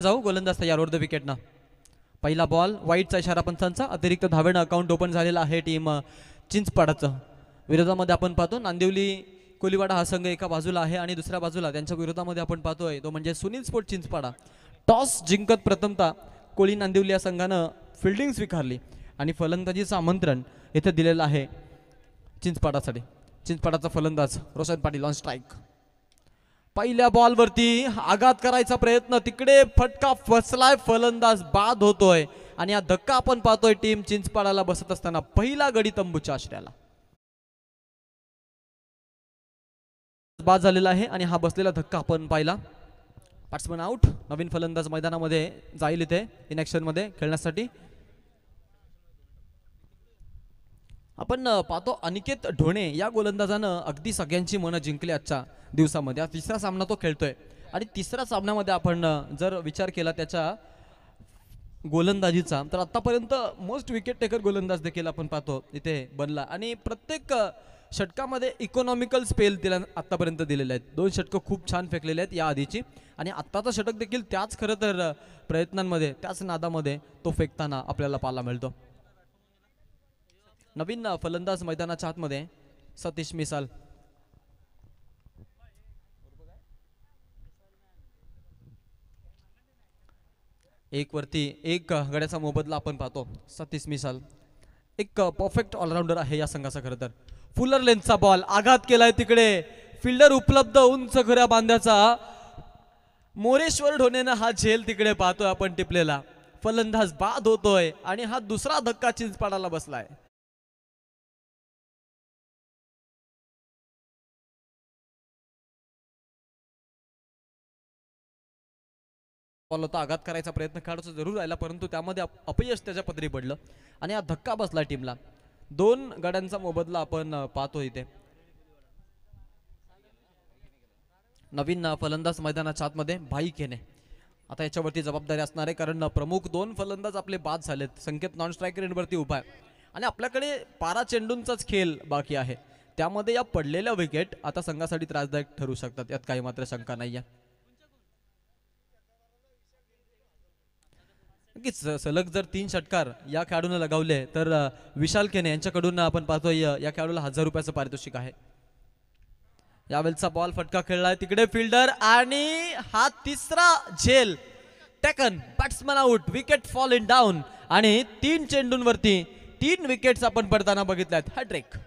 जाऊ गोलंदाज तयार ओव्हर द विकेटनं. पहिला बॉल वाईटचा इशारा पंचांचा. अतिरिक्त धावेनं अकाउंट ओपन झालेला आहे टीम चिंचपाडाचं. विरोधामध्ये आपण पाहतो नांदिवली कोलीवाडा हा संघ एका बाजूला आहे आणि दुसऱ्या बाजूला त्यांच्या विरोधामध्ये आपण पाहतोय तो म्हणजे सुनील स्पोर्ट चिंचपाडा. टॉस जिंकत प्रथमतः कोळी नांदिवली या संघानं फिल्डिंग स्वीकारली आणि फलंदाजीचं आमंत्रण इथे दिलेलं आहे चिंचपाडासाठी. चिंचपाडाचा फलंदाज रोशन पाटील ऑन स्ट्राईक. पहिल्या बॉलवरती आघात करायचा प्रयत्न, तिकडे फटका फसलाय, फलंदाज बाद होतोय आणि हा धक्का आपण पाहतोय टीम चिंचपाडाला बसत असताना. पहिला गडी तंबूच्या आश्रयाला बाद झालेला आहे आणि हा बसलेला धक्का आपण पाहिला. Batsman out. नवीन फलंदाज मैदानामध्ये जाईल इथे इन ऍक्शन मध्ये खेळण्यासाठी. आपण पाहतो अनिकेत ढोणे या गोलंदाजानं अगदी सगळ्यांची मनं जिंकली आजच्या दिवसामध्ये. हा तिसरा सामना तो खेळतोय आणि तिसऱ्या सामन्यामध्ये आपण जर विचार केला त्याच्या गोलंदाजीचा तर आतापर्यंत मोस्ट विकेट टेकर गोलंदाज देखील आपण पाहतो इथे बनला आणि प्रत्येक षटकामध्ये इकॉनॉमिकल स्पेल तिला आतापर्यंत दिलेले आहेत. 2 षटकं खूप छान फेकलेले आहेत या आधीची आणि आत्ताचा षटक देखील त्याच खरं तर प्रयत्नांमध्ये त्याच नादामध्ये तो फेकताना आपल्याला पाहायला मिळतो. नवीन फलंदाज मैदानाच्या आतमध्ये सतीश मिसाल. एक वरती एक गड्याचा मोबदला आपण पाहतो. सतीश मिसाल एक परफेक्ट ऑलराऊंडर आहे या संघाचा. खरं तर फुलर लेन्थचा बॉल आघात केलाय, तिकडे फिल्डर उपलब्ध उंच खऱ्या बांध्याचा. मोरेश्वर ढोणेनं हा झेल तिकडे पाहतोय आपण टिपलेला. फलंदाज बाद होतोय आणि हा दुसरा धक्का चिंचपाडाला बसलाय. बॉल होता, आघात करायचा प्रयत्न खेळाडूचा जरूर राहिला परंतु त्यामध्ये अपयश त्याच्या पदरी पडलं आणि हा धक्का बसला टीमला. 2 गड्यांचा मोबदला आपण पाहतो इथे. नवीन फलंदाज मैदानाच्या आतमध्ये भाई केने. आता याच्यावरती जबाबदारी असणार आहे कारण प्रमुख 2 फलंदाज आपले बाद झालेत. संकेत नॉन स्ट्राईक रेंजवरती उभा आहे आणि आपल्याकडे 12 चेंडूंचाच खेळ बाकी आहे. त्यामध्ये या पडलेल्या विकेट आता संघासाठी त्रासदायक ठरू शकतात, यात काही मात्र शंका नाही आहे. सलग जर 3 षटकार या खेळाडूने लगावले तर विशाल केने यांच्याकडून आपण पाहतोय या खेळाडूला 1000 रुपयाचं पारितोषिक आहे. यावेळचा बॉल फटका खेळलाय, तिकडे फिल्डर आणि हा तिसरा झेल taken. Batsman out. Wicket fall in down आणि 3 चेंडूंवरती 3 विकेट्स आपण पडताना बघितल्यात. हॅट्रिक.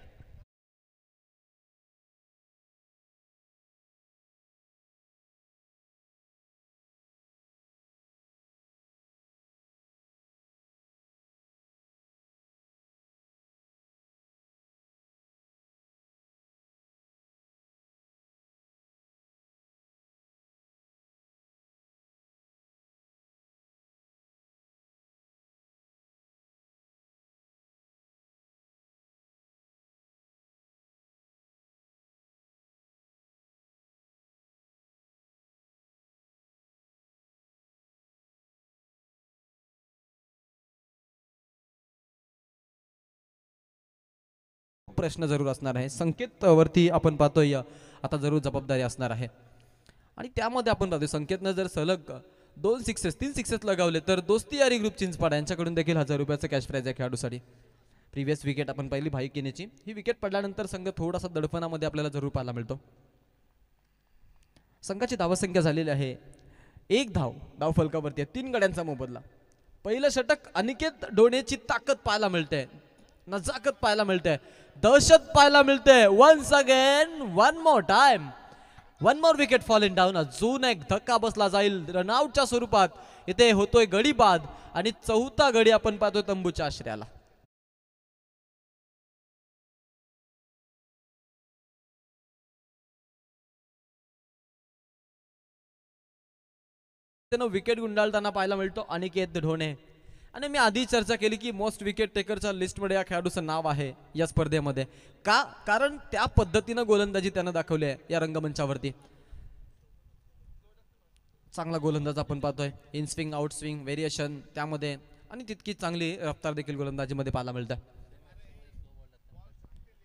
प्रश्न जरूर असणार आहे. संकेत वरती आपण पाहतोय आता जरूर जबाबदारी असणार आहे आणि त्यामध्ये आपण पाहतोय संकेतनं जर सलग 2 सिक्सेस 3 सिक्सेस लगावले तर दोस्ती यारी ग्रुप चिंचपाडा यांच्याकडून देखील 1000 रुपयाचं कॅश प्राइज आहे खेळाडूसाठी. प्रिव्हियस विकेट आपण पाहिली भाई केनेची. ही विकेट पडल्यानंतर संघ थोडासा दडपणामध्ये आपल्याला जरूर पाहायला मिळतो. संघाची धावसंख्या झालेली आहे 1 धाव. धाव फलकावरती 3 गड्यांचा मोबदला. पहिलं षटक अनिकेत ढोणेची ताकद पाहायला मिळते, नजाकत पाहायला मिळते, दहशत पाहायला मिळते. Once again one more time one more wicket fall in down. अजून एक धक्का बसला जाईल रनआउटच्या स्वरूपात. इथे होतोय गडी बाद आणि 4था गडी आपण पाहतोय तंबूच्या आश्रयाला. विकेट गुंडाळताना पाहायला मिळतो अनिकेत ढोणे आणि मी आधी चर्चा केली की मोस्ट विकेट टेकरच्या लिस्टमध्ये या खेळाडूचं नाव आहे या स्पर्धेमध्ये. का? कारण त्या पद्धतीनं गोलंदाजी त्यानं दाखवली आहे या रंगमंचावरती. चांगला गोलंदाज आपण पाहतोय. In swing out swing variation त्यामध्ये आणि तितकी चांगली रफ्तार देखील गोलंदाजीमध्ये पाहायला मिळते.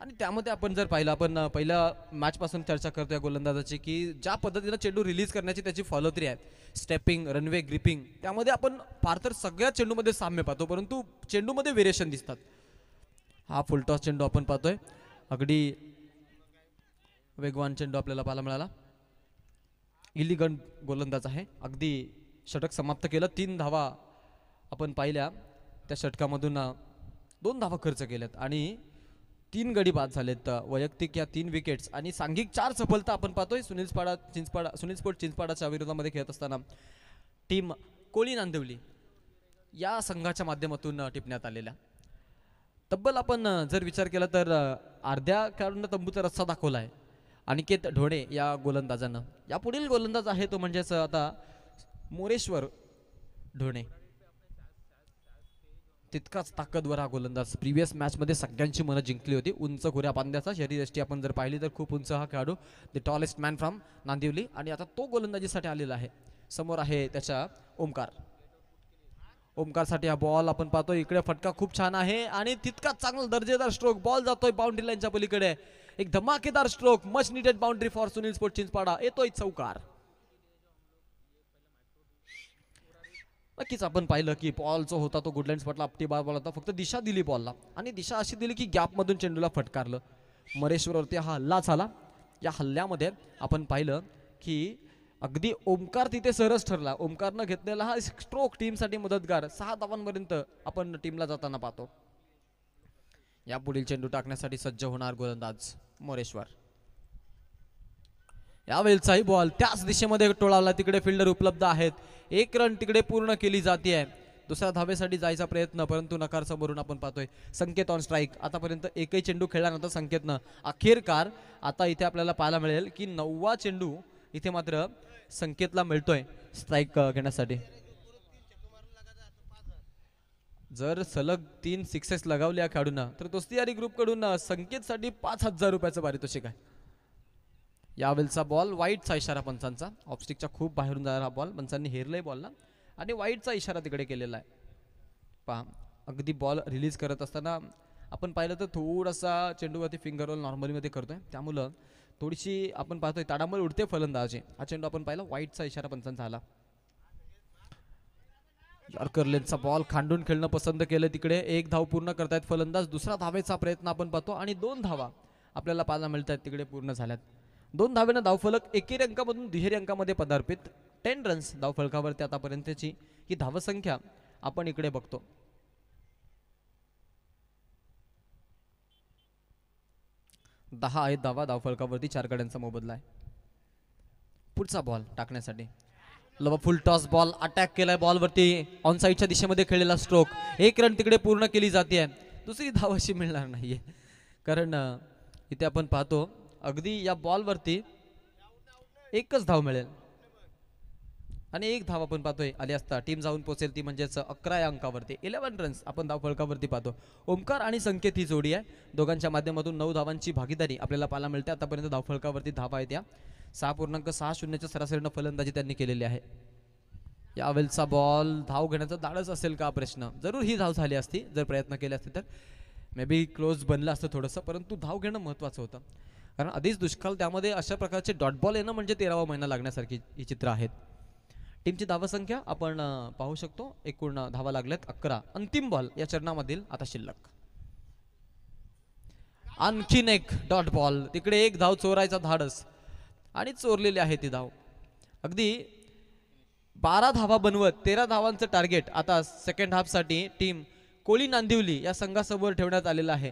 आणि त्यामध्ये आपण जर पाहिलं, आपण पहिल्या मॅचपासून चर्चा करतोय गोलंदाजाची, की ज्या पद्धतीनं चेंडू रिलीज करण्याची त्याची फॉलोथ्री आहे, स्टेपिंग, रनवे, ग्रिपिंग, त्यामध्ये आपण फार तर सगळ्या चेंडूमध्ये साम्य पाहतो, परंतु चेंडूमध्ये व्हेरिएशन दिसतात. हा फुलटॉस चेंडू आपण पाहतोय, अगदी वेगवान चेंडू आपल्याला पाहायला मिळाला. इलिगंट गोलंदाज आहे, अगदी षटक समाप्त केलं. 3 धावा आपण पाहिल्या, त्या षटकामधून 2 धावा खर्च केल्यात आणि 3 गडी बाद झालेत वैयक्तिक, या 3 विकेट्स आणि सांघिक 4 सफलता आपण पाहतोय. सुनील स्पोर्ट चिंचपाडाच्या विरोधामध्ये खेळत असताना टीम कोळी नांदिवली या संघाच्या माध्यमातून टिपण्यात आलेल्या. तब्बल आपण जर विचार केला तर अर्ध्या खेळाडूंना तंबूचा रस्ता दाखवला आहे अनिकेत ढोणे या गोलंदाजानं. या पुढील गोलंदाज आहे तो म्हणजेच आता मोरेश्वर ढोणे, तितकाच ताकदवर हा गोलंदाज. प्रिव्हियस मॅच मध्ये सगळ्यांची मनं जिंकली होती. उंच खुऱ्या बांध्याचा शरीरयष्टी आपण जर पाहिली तर खूप उंच हा खेळाडू, the tallest man from Nandivali, आणि आता तो गोलंदाजीसाठी आलेला आहे. समोर आहे त्याच्या ओमकार. ओमकारसाठी हा बॉल आपण पाहतो, इकडे फटका खूप छान आहे आणि तितकाच चांगला दर्जेदार स्ट्रोक. बॉल जातोय बाउंड्री लाईनच्या पलीकडे, एक धमाकेदार stroke, much needed boundary for Sunil sport Chinchpada. येतोय चौकार. नक्कीच आपण पाहिलं की बॉल जो होता तो गुडलँड स्पॉटला आपटी बॉल होता, फक्त दिशा दिली बॉलला आणि दिशा अशी दिली की गॅपमधून चेंडूला फटकारलं. मरेश्वरवरती हा हल्ला झाला. या हल्ल्यामध्ये आपण पाहिलं की अगदी ओमकार तिथे सरस ठरला. ओमकारनं घेतलेला हा स्ट्रोक टीमसाठी मदतगार. 6 धावांपर्यंत आपण टीमला जाताना पाहतो. या पुढील चेंडू टाकण्यासाठी सज्ज होणार गोलंदाज मोरेश्वर. यावेळचाही बॉल त्याच दिशेमध्ये टोळावला, तिकडे फिल्डर उपलब्ध आहेत. 1 रन तिकडे पूर्ण केली जाते. दुसऱ्या धावेसाठी जायचा प्रयत्न, परंतु नकार समोरून आपण पाहतोय. संकेत ऑन स्ट्राईक. आतापर्यंत एकही चेंडू खेळला नव्हता संकेतनं. अखेरकार आता इथे आपल्याला पाहायला मिळेल की 9वा चेंडू इथे मात्र संकेतला मिळतोय स्ट्राईक घेण्यासाठी. जर सलग 3 सिक्सेस लगावल्या खेळाडूंना तर दोस्ती ग्रुप कडून संकेतसाठी 5,000 रुपयाचं पारितोषिक आहे. यावेळचा बॉल वाईटचा इशारा पंचांचा. ऑफस्टिकच्या खूप बाहेरून जाणारा हा बॉल, पंचांनी हेरलंय बॉलला आणि वाईटचा इशारा तिकडे केलेला आहे. पहा, अगदी बॉल रिलीज करत असताना आपण पाहिलं तर थोडासा चेंडूवरती फिंगर रोल नॉर्मलीमध्ये करतोय, त्यामुळं थोडीशी आपण पाहतोय ताडांबळ उडते फलंदाजी. हा चेंडू आपण पाहिला, वाईटचा इशारा पंचांचा आला. यॉर्कर लेनचा बॉल खांडून खेळणं पसंत केलं. तिकडे 1 धाव पूर्ण करतायत फलंदाज. दुसरा धावेचा प्रयत्न आपण पाहतो आणि 2 धावा आपल्याला पाहायला मिळतात तिकडे पूर्ण झाल्यात. 2 धावेनं धावफलक एकेरी अंकामधून दुहेरी अंकामध्ये पदार्पित. 10 रन्स धावफलकावरती आतापर्यंतची ही धावसंख्या आपण इकडे बघतो. दहा आहेत धावा धावफलकावरती, 4 गड्यांचा मोबदला आहे. पुढचा बॉल टाकण्यासाठी फुल टॉस बॉल अटॅक केलाय, बॉलवरती ऑन साईडच्या दिशेमध्ये खेळलेला स्ट्रोक. 1 रन तिकडे पूर्ण केली जाते. दुसरी धाव अशी मिळणार नाहीये, कारण इथे आपण पाहतो अगदी या बॉलवरती एकच धाव मिळेल आणि 1 धाव आपण पाहतोय आली असता टीम जाऊन पोहोचेल, ती म्हणजेच 11 या अंकावरती. 11 रन्स आपण धाव फलकावरती पाहतो. ओमकार आणि संकेत ही जोडी आहे. दोघांच्या माध्यमातून 9 धावांची भागीदारी आपल्याला पाहायला मिळते. आतापर्यंत धाव फलकावरती धावा आहेत या 6.60च्या सरासरीनं फलंदाजी त्यांनी केलेली आहे. यावेळचा बॉल धाव घेण्याचा धाडस असेल का प्रश्न. जरूर ही धाव झाली असती जर प्रयत्न केले असते तर, मे बी क्लोज बनलं असतं थोडंसं, परंतु धाव घेणं महत्त्वाचं होतं, कारण आधीच दुष्काळ, त्यामध्ये अशा प्रकारचे डॉट बॉल येणं म्हणजे 13वा महिना लागण्यासारखी ही चित्र आहेत. टीमची धावसंख्या आपण पाहू शकतो. एकूण धावा लागल्यात 11. अंतिम बॉल या चरणामधील आता शिल्लक. आणखीन एक डॉट बॉल, तिकडे 1 धाव चोरायचा धाडस आणि चोरलेली आहे ती धाव. अगदी 12 धावा बनवत 13 धावांचं टार्गेट आता सेकंड हाफसाठी टीम कोळी नांदिवली या संघासमोर ठेवण्यात आलेलं आहे.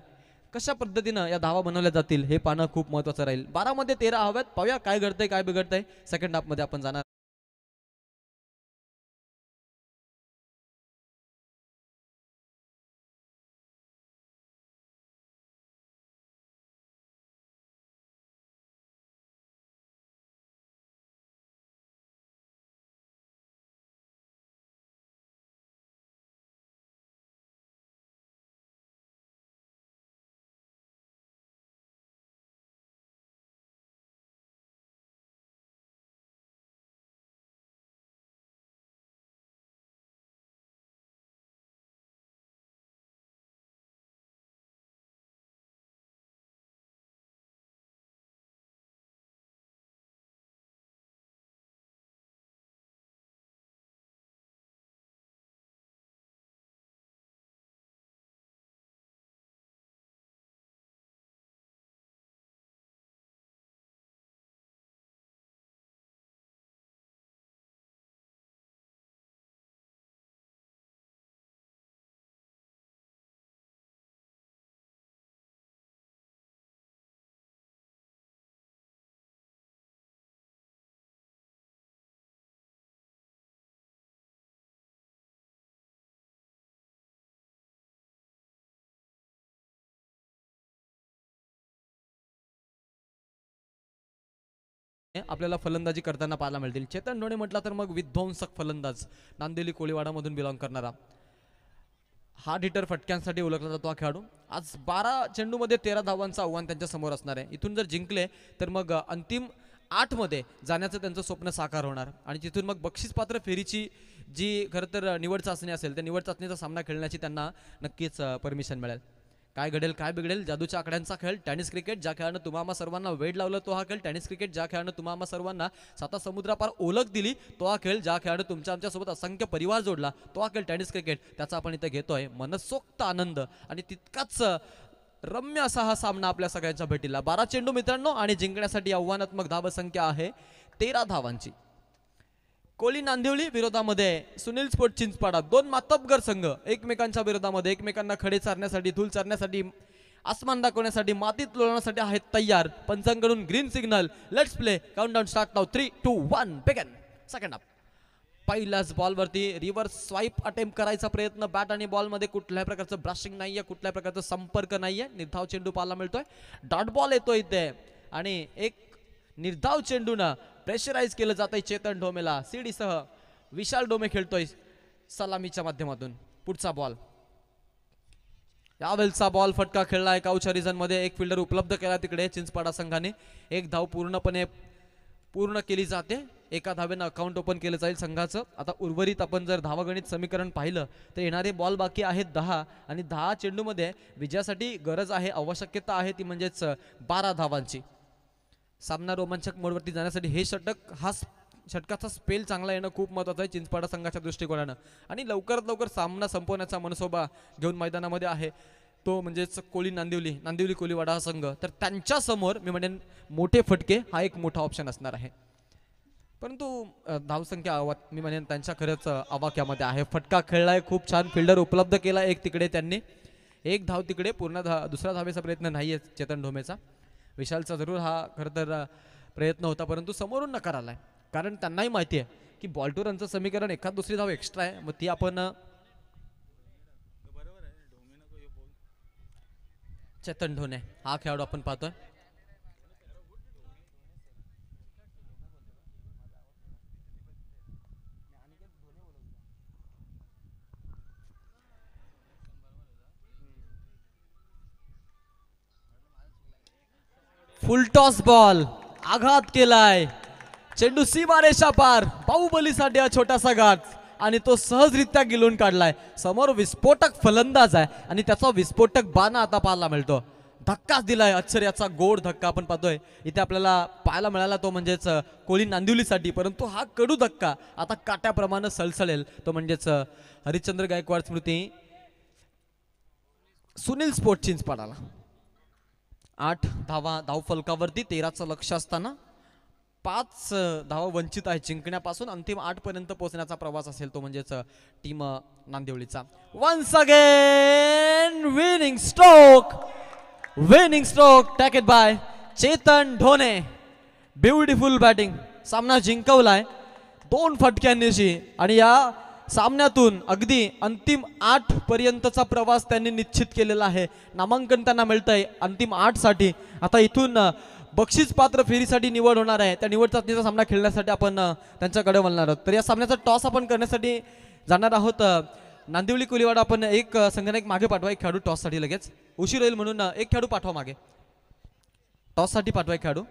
कशा पद्धतीनं या धावा बनवल्या जातील हे पाहणं खूप महत्त्वाचं राहील. 12 मध्ये 13 हव्यात. पाहूया काय घडतंय काय बिघडतंय. सेकंड हाफमध्ये आपण जाणार. आपल्याला फलंदाजी करताना पाहायला मिळतील. चेतन ढोणे म्हटला तर मग विध्वंसक फलंदाज, नांदेली कोळीवाडामधून बिलॉंग करणारा, हार्ड हिटर फटक्यांसाठी ओळखला जातो हा खेळाडू. आज 12 चेंडूमध्ये 13 धावांचं आव्हान त्यांच्या समोर असणार आहे. इथून जर जिंकले तर मग अंतिम 8 मध्ये जाण्याचं त्यांचं स्वप्न साकार होणार आणि तिथून मग बक्षीसपात्र फेरीची जी खरं तर निवड चाचणी असेल त्या निवड चाचणीचा सामना खेळण्याची त्यांना नक्कीच परमिशन मिळेल. काय घडेल काय बिघडेल, जादूच्या आकड्यांचा खेळ टेनिस क्रिकेट, ज्या खेळानं तुम्हा सर्वांना वेड लावलं तो हा खेळ टेनिस क्रिकेट, ज्या खेळानं तुम्हा सर्वांना 7 समुद्रापार ओळख दिली तो हा खेळ, ज्या खेळानं तुमच्या आमच्यासोबत असंख्य परिवार जोडला तो हा खेळ टेनिस क्रिकेट. त्याचा आपण इथे घेतोय मनसोक्त आनंद आणि तितकाच रम्य असा हा सामना आपल्या सगळ्यांच्या भेटीला. 12 चेंडू मित्रांनो आणि जिंकण्यासाठी आव्हानात्मक धावसंख्या आहे 13 धावांची. कोली नांदिवली विरोधामध्ये सुनील स्पोर्ट चिंचपाडा, दोन मातब्बर संघ एकमेकांच्या विरोधामध्ये एकमेकांना खडे चारण्यासाठी, धूल चारण्यासाठी, आसमान दाखवण्यासाठी, मातीत लोळण्यासाठी आहेत तयार. पंचांकडून green signal. Let's play. Countdown start now. 3 2 1 begin. Second half. पहिल्याच बॉलवरती रिव्हर्स स्वाईप अटेम्प्ट करायचा प्रयत्न. बॅट आणि बॉलमध्ये कुठल्याही प्रकारचं ब्रशिंग नाहीये, कुठल्याही प्रकारचा संपर्क नाहीये. निर्धाव चेंडू पाहायला मिळतोय. डॉट बॉल येतोय इथे आणि एक निर्धाव चेंडूनं प्रेशराईज केलं जातंय चेतन ढोमेला. सीडीसह विशाल डोमे खेळतोय सलामीच्या माध्यमातून. पुढचा बॉल, यावेळचा बॉल फटका खेळलाय काउच्या रिजन मध्ये. एक फिल्डर उपलब्ध केला तिकडे चिंचपाडा संघाने. एक धाव पूर्ण केली जाते. एका धावेनं अकाउंट ओपन केलं जाईल संघाचं. आता उर्वरित आपण जर धावगणित समीकरण पाहिलं तर येणारे बॉल बाकी आहेत 10 आणि 10 चेंडूमध्ये विजयासाठी गरज आहे, आवश्यकता आहे ती म्हणजेच 12 धावांची. सामना रोमांचक मोडवरती जाण्यासाठी हे षटकाचा स्पेल चांगला येणं खूप महत्त्वाचं आहे चिंचपाडा संघाच्या दृष्टिकोनानं. आणि लवकरात लवकर सामना संपवण्याचा मनसोबा घेऊन मैदानामध्ये आहे तो म्हणजेच कोळी नांदिवली कोळीवाडा हा संघ. तर त्यांच्या समोर मी म्हणेन मोठे फटके हा एक मोठा ऑप्शन असणार आहे. परंतु धावसंख्या मी म्हणेन त्यांच्या खरंच आवाक्यामध्ये आहे. फटका खेळलाय, खूप छान फिल्डर उपलब्ध केला एक तिकडे त्यांनी. एक धाव तिकडे, दुसरा धावेचा प्रयत्न नाहीये चेतन ढोमेचा. विशालचा जरूर हा खरं तर प्रयत्न होता परंतु समोरून नकार आलाय. कारण त्यांनाही माहिती आहे की बॉल टू रनचं समीकरण एखाद दुसरी धाव एक्स्ट्रा आहे, मग ती आपण चेतन ढोणे हा खेळाडू आपण पाहतोय. फुलटॉस बॉल, आघात केलाय, चेंडू सीमारेषा पार. बाहुबलीसाठी हा छोटासा घाट आणि तो सहजरित्या गिलून काढलाय. समोर विस्फोटक फलंदाज आहे आणि त्याचा विस्फोटक बाणा आता पाहायला मिळतो. धक्काच दिलाय, आश्चर्याचा गोड धक्का आपण पाहतोय इथे आपल्याला पाहायला मिळाला तो म्हणजेच कोळी नांदिवलीसाठी. परंतु हा कडू धक्का आता काट्याप्रमाणे सळसळेल तो म्हणजेच हरिश्चंद्र गायकवाड स्मृती सुनील स्पोर्ट चिंचपाडाला. 8 धावा धाव फलकावरती, 13चं लक्ष असताना 5 धावा वंचित आहे जिंकण्यापासून. अंतिम 8 पर्यंत पोहोचण्याचा प्रवास असेल तो म्हणजेच टीम नांदिवलीचा. Once again winning stroke tacked by Chetan Dhone. Beautiful batting, सामना जिंकवलाय 2 फटक्यांनीशी आणि या सामन्यातून अगदी अंतिम 8 पर्यंतचा प्रवास त्यांनी निश्चित केलेला आहे. नामांकन त्यांना मिळतंय अंतिम 8 साठी. आता इथून बक्षीस पात्र फेरीसाठी निवड होणार आहे. त्या निवड चाचणीचा सामना खेळण्यासाठी आपण त्यांच्याकडे वळणार आहोत. तर या सामन्याचा टॉस आपण करण्यासाठी जाणार आहोत नांदिवली कोळीवाडा. आपण एक संघाने एक मागे पाठवा, एक खेळाडू टॉससाठी. लगेच उशीर होईल म्हणून एक खेळाडू पाठवा मागे, टॉससाठी पाठवा एक खेळाडू.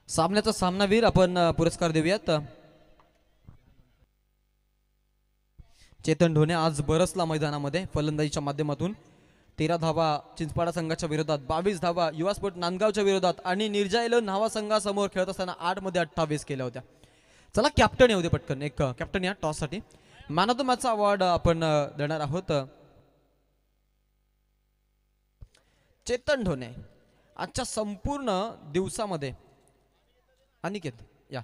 सामन्याचा सामनावीर आपण पुरस्कार देऊयात. चेतन ढोणे आज बरसला मैदानामध्ये फलंदाजीच्या माध्यमातून. 13 धावा चिंचपाडा संघाच्या विरोधात, 22 धावा युवा स्पोर्ट नांदगावच्या विरोधात आणि निर्जा नावा संघासमोर खेळत असताना 8 मध्ये 28 केल्या होत्या. चला कॅप्टन येऊ दे पटकन, एक कॅप्टन या टॉस साठी. मॅन ऑफ द मॅचचा अवॉर्ड आपण देणार आहोत चेतन ढोणे. आजच्या संपूर्ण दिवसामध्ये अनिकेत या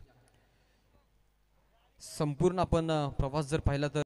संपूर्ण आपण प्रवास जर पाहिला तर